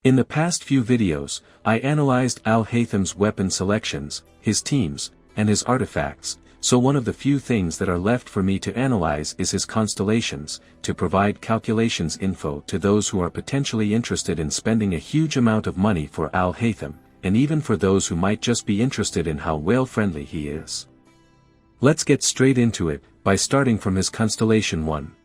In the past few videos, I analyzed Haytham's weapon selections, his teams, and his artifacts, so one of the few things that are left for me to analyze is his constellations, to provide calculations info to those who are potentially interested in spending a huge amount of money for Haytham, and even for those who might just be interested in how whale-friendly he is. Let's get straight into it, by starting from his Constellation 1.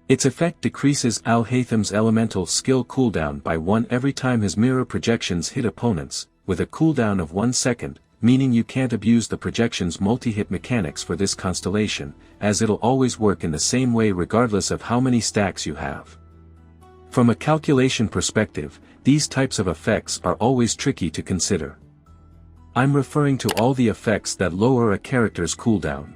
Its effect decreases Haytham's elemental skill cooldown by 1 every time his mirror projections hit opponents, with a cooldown of 1 second, meaning you can't abuse the projection's multi-hit mechanics for this constellation, as it'll always work in the same way regardless of how many stacks you have. From a calculation perspective, these types of effects are always tricky to consider. I'm referring to all the effects that lower a character's cooldown.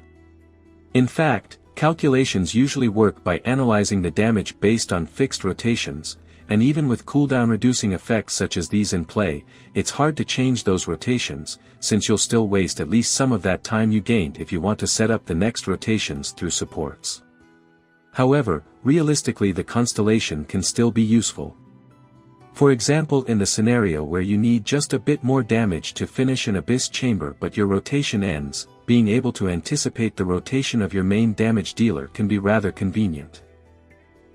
In fact, calculations usually work by analyzing the damage based on fixed rotations, and even with cooldown reducing effects such as these in play, it's hard to change those rotations, since you'll still waste at least some of that time you gained if you want to set up the next rotations through supports. However, realistically the constellation can still be useful. For example, in the scenario where you need just a bit more damage to finish an abyss chamber but your rotation ends, being able to anticipate the rotation of your main damage dealer can be rather convenient.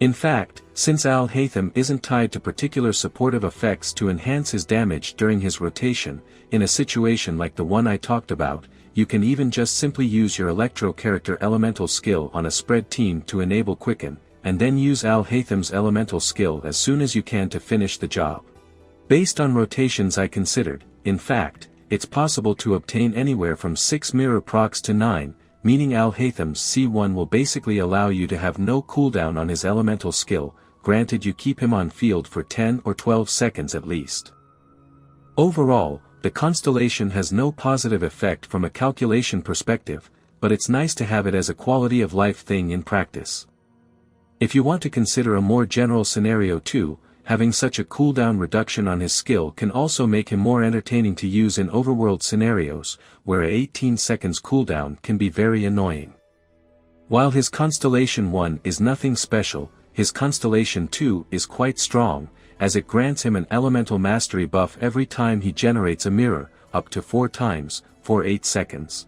In fact, since Haytham isn't tied to particular supportive effects to enhance his damage during his rotation, in a situation like the one I talked about, you can even just simply use your Electro character elemental skill on a spread team to enable Quicken, and then use Haytham's elemental skill as soon as you can to finish the job. Based on rotations I considered, in fact, it's possible to obtain anywhere from 6 mirror procs to 9, meaning Haytham's C1 will basically allow you to have no cooldown on his elemental skill, granted you keep him on field for 10 or 12 seconds at least. Overall, the constellation has no positive effect from a calculation perspective, but it's nice to have it as a quality of life thing in practice. If you want to consider a more general scenario too, having such a cooldown reduction on his skill can also make him more entertaining to use in overworld scenarios, where a 18 seconds cooldown can be very annoying. While his Constellation 1 is nothing special, his Constellation 2 is quite strong, as it grants him an elemental mastery buff every time he generates a mirror, up to 4 times, for 8 seconds.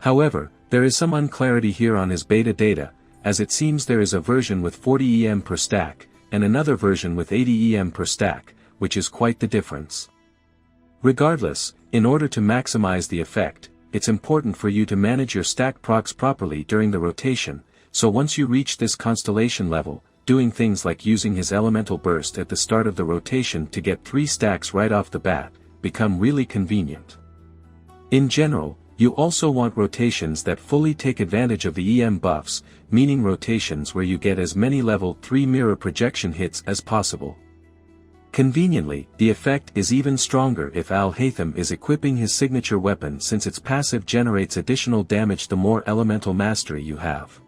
However, there is some unclarity here on his beta data, as it seems there is a version with 40 EM per stack, and another version with 80 EM per stack, which is quite the difference. Regardless, in order to maximize the effect, it's important for you to manage your stack procs properly during the rotation, so once you reach this constellation level, doing things like using his elemental burst at the start of the rotation to get 3 stacks right off the bat, become really convenient. In general, you also want rotations that fully take advantage of the EM buffs, meaning rotations where you get as many level 3 mirror projection hits as possible. Conveniently, the effect is even stronger if Haytham is equipping his signature weapon, since its passive generates additional damage the more elemental mastery you have.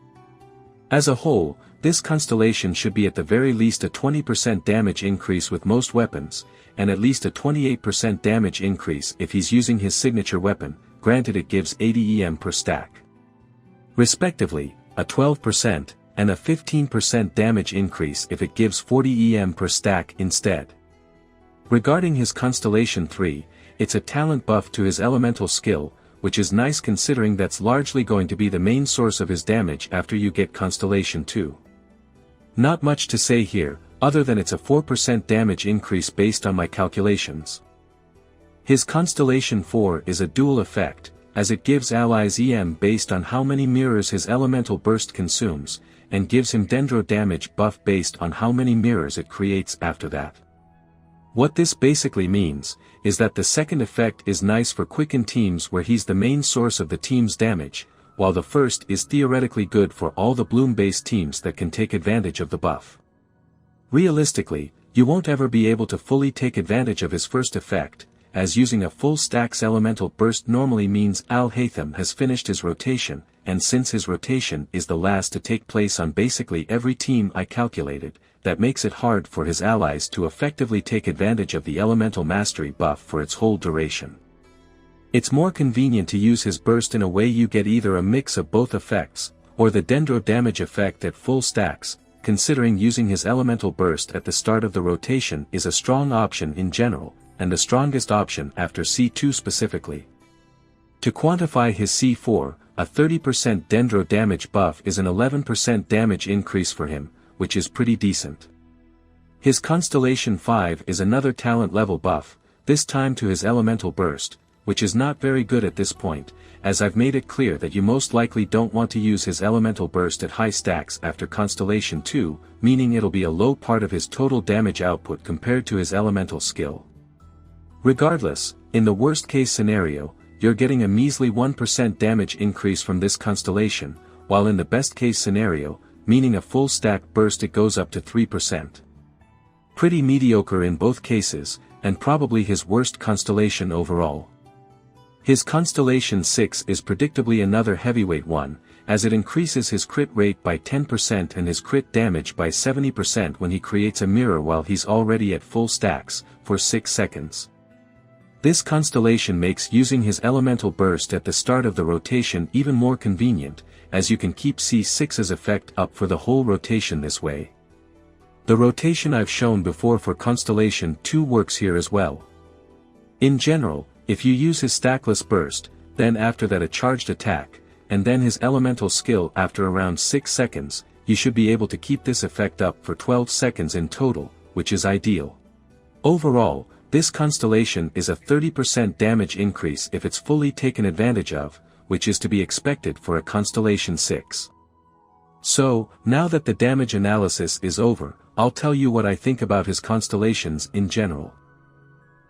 As a whole, this constellation should be at the very least a 20% damage increase with most weapons, and at least a 28% damage increase if he's using his signature weapon, granted it gives 80 EM per stack. Respectively, a 12%, and a 15% damage increase if it gives 40 EM per stack instead. Regarding his Constellation 3, it's a talent buff to his elemental skill, which is nice considering that's largely going to be the main source of his damage after you get Constellation 2. Not much to say here, other than it's a 4% damage increase based on my calculations. His Constellation 4 is a dual effect, as it gives allies EM based on how many mirrors his elemental burst consumes, and gives him dendro damage buff based on how many mirrors it creates after that. What this basically means, is that the second effect is nice for quicken teams where he's the main source of the team's damage, while the first is theoretically good for all the bloom-based teams that can take advantage of the buff. Realistically, you won't ever be able to fully take advantage of his first effect, as using a full stack's elemental burst normally means Haytham has finished his rotation, and since his rotation is the last to take place on basically every team I calculated, that makes it hard for his allies to effectively take advantage of the elemental mastery buff for its whole duration. It's more convenient to use his burst in a way you get either a mix of both effects, or the dendro damage effect at full stacks, considering using his elemental burst at the start of the rotation is a strong option in general, and the strongest option after C2 specifically. To quantify his C4, a 30% dendro damage buff is an 11% damage increase for him, which is pretty decent. His Constellation 5 is another talent level buff, this time to his elemental burst, which is not very good at this point, as I've made it clear that you most likely don't want to use his elemental burst at high stacks after Constellation 2, meaning it'll be a low part of his total damage output compared to his elemental skill. Regardless, in the worst case scenario, you're getting a measly 1% damage increase from this Constellation, while in the best case scenario, meaning a full stack burst, it goes up to 3%. Pretty mediocre in both cases, and probably his worst Constellation overall. His Constellation 6 is predictably another heavyweight one, as it increases his crit rate by 10% and his crit damage by 70% when he creates a mirror while he's already at full stacks, for 6 seconds. This Constellation makes using his elemental burst at the start of the rotation even more convenient, as you can keep C6's effect up for the whole rotation this way. The rotation I've shown before for Constellation 2 works here as well. In general, if you use his stackless burst, then after that a charged attack, and then his elemental skill after around 6 seconds, you should be able to keep this effect up for 12 seconds in total, which is ideal. Overall, this Constellation is a 30% damage increase if it's fully taken advantage of, which is to be expected for a Constellation 6. So, now that the damage analysis is over, I'll tell you what I think about his Constellations in general.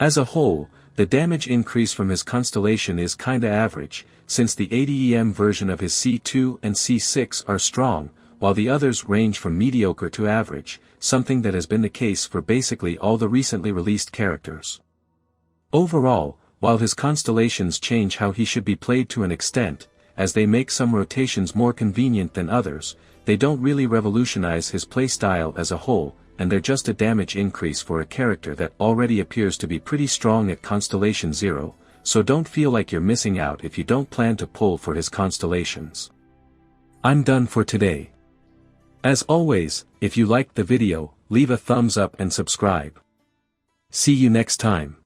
As a whole, the damage increase from his Constellation is kinda average, since the ADEM version of his C2 and C6 are strong, while the others range from mediocre to average, something that has been the case for basically all the recently released characters. Overall, while his Constellations change how he should be played to an extent, as they make some rotations more convenient than others, they don't really revolutionize his playstyle as a whole, and they're just a damage increase for a character that already appears to be pretty strong at Constellation 0, so don't feel like you're missing out if you don't plan to pull for his Constellations. I'm done for today. As always, if you liked the video, leave a thumbs up and subscribe. See you next time.